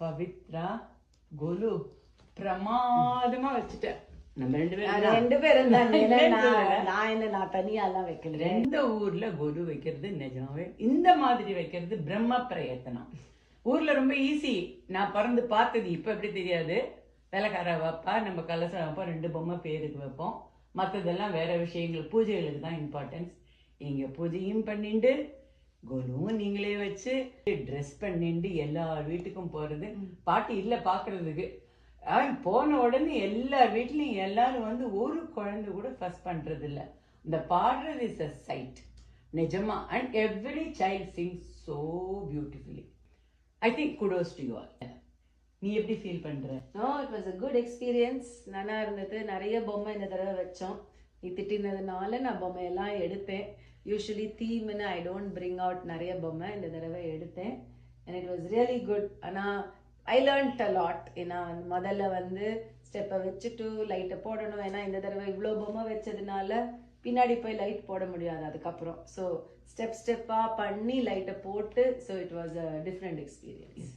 பவித்ரா கோலு பிரமாதமா வச்சுட்டேன். நம்ம ரெண்டு பேரும் நான் தனியா எல்லாம் வைக்கல. ரெண்டு ஊர்ல கோலு வைக்கிறது நிஜமாவே இந்த மாதிரி வைக்கிறது பிரம்ம பிரயத்தனம். ஊர்ல ரொம்ப ஈஸி. நான் பறந்து பார்த்தது இப்ப எப்படி தெரியாது. வேலைக்கார வைப்பா, நம்ம கலசம் வைப்போம், 2 பொம்மை பேருக்கு வைப்போம். மற்றதெல்லாம் வேற விஷயங்கள், பூஜைகளுக்கு தான் இம்பார்ட்டன்ஸ். இங்க பூஜையும் பண்ணிட்டு கோலுவும் நீங்களே வச்சு ட்ரெஸ் பண்ணிட்டு எல்லார் வீட்டுக்கும் போறது. பாட்டி இல்ல பாக்குறதுக்கு. போன உடனே எல்லார் வீட்லயும் எல்லாரும் வந்து ஒரு குழந்தை கூட ஃபர்ஸ்ட் பண்றது இல்ல. இந்த பாடுறது இஸ் அ சைட் நிஜமா. And every child sings so beautifully. I think kudos to you all. நீ எப்படி ஃபீல் பண்ற? No, it was a good experience. நல்லா இருந்தது. நிறைய பொம்மை இந்த தடவை வச்சோம். நீ திட்டினதுனால நான் பொம்மையெல்லாம் எடுத்தேன். யூஸ்வலி தீம்னு ஐ டோன்ட் பிரிங் அவுட் நிறைய பொம்மை. இந்த தடவை எடுத்தேன். And it was really good. ஆனால் ஐ லேர்ன்ட் அ லாட். ஏன்னா முதல்ல வந்து ஸ்டெப்பை வச்சுட்டு லைட்டை போடணும். ஏன்னா இந்த தடவை இவ்வளோ பொம்மை வச்சதுனால பின்னாடி போய் லைட் போட முடியாது அதுக்கப்புறம். ஸோ ஸ்டெப்பாக பண்ணி லைட்டை போட்டு, so it was a different experience.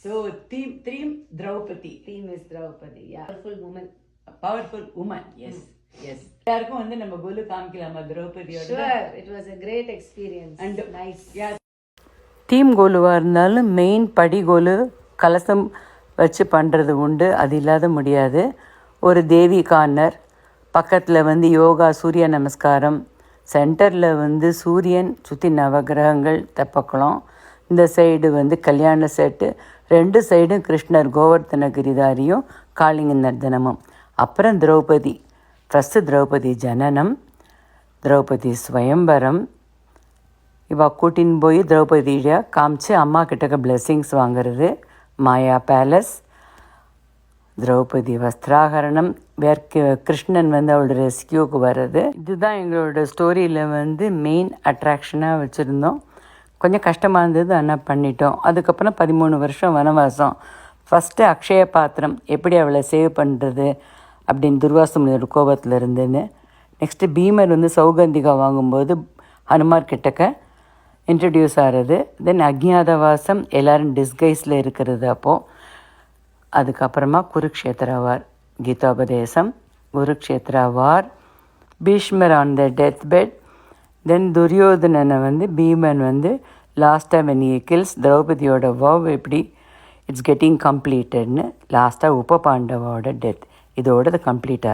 So theme Draupadi. Theme is Draupadi. Powerful woman. Powerful woman. Yes yes. எல்லாருக்கும் வந்து நம்ம கோலு காமிக்கலாமா திரௌபதியோட? Sure, it was a great experience. And nice. Yeah. Theme கோலுவாக இருந்தாலும் மெயின் படி கோலு கலசம் வச்சு பண்ணுறது உண்டு. அது இல்லாத முடியாது. ஒரு தேவி கார்னர், பக்கத்தில் வந்து யோகா சூரிய நமஸ்காரம், சென்டரில் வந்து சூரியன், சுற்றி நவகிரகங்கள் தெப்பக்குளம், இந்த சைடு வந்து கல்யாண செட்டு, 2 சைடும் கிருஷ்ணர் கோவர்த்தன கிரிதாரியும் காளிங்க நர்தனமும். அப்புறம் திரௌபதி. ஃபஸ்ட்டு திரௌபதி ஜனனம், திரௌபதி ஸ்வயம்பரம். இவ கூட்டின்னு போய் திரௌபதியை காமிச்சு அம்மா கிட்டக்க பிளெஸ்ஸிங்ஸ் வாங்கிறது. மாயா பேலஸ், திரௌபதி வஸ்திராகரணம், கிருஷ்ணன் வந்து அவளோட ரெஸ்கியூக்கு வர்றது. இதுதான் எங்களோட ஸ்டோரியில் வந்து மெயின் அட்ராக்ஷனாக வச்சுருந்தோம். கொஞ்சம் கஷ்டமாக இருந்தது, ஆனால் பண்ணிட்டோம். அதுக்கப்புறம் 13 வருஷம் வனவாசம். ஃபஸ்ட்டு அக்ஷய பாத்திரம், எப்படி அவளை சேவ் பண்ணுறது அப்படின்னு துர்வாச முனியோட கோபத்தில் இருந்துன்னு. நெக்ஸ்ட்டு பீமர் வந்து சௌகந்திகா வாங்கும்போது ஹனுமார் கிட்டக்க இன்ட்ரடியூஸ் ஆகிறது. தென் அக்ஞாதவாசம், எல்லோரும் டிஸ்கைஸில் இருக்கிறது அப்போது. அதுக்கப்புறமா குருக்ஷேத்திர வார், கீதோபதேசம், குருக்ஷேத்திர வார், பீஷ்மர் ஆன் த டெத் பெட். தென் துரியோதனனை வந்து பீமன் வந்து லாஸ்ட்டாக வென் ஹி கில்ஸ் திரௌபதியோட வவ் எப்படி இட்ஸ் கெட்டிங் கம்ப்ளீட்டட்னு லாஸ்ட்டாக உப பாண்டவோட டெத். இதோட அது கம்ப்ளீட்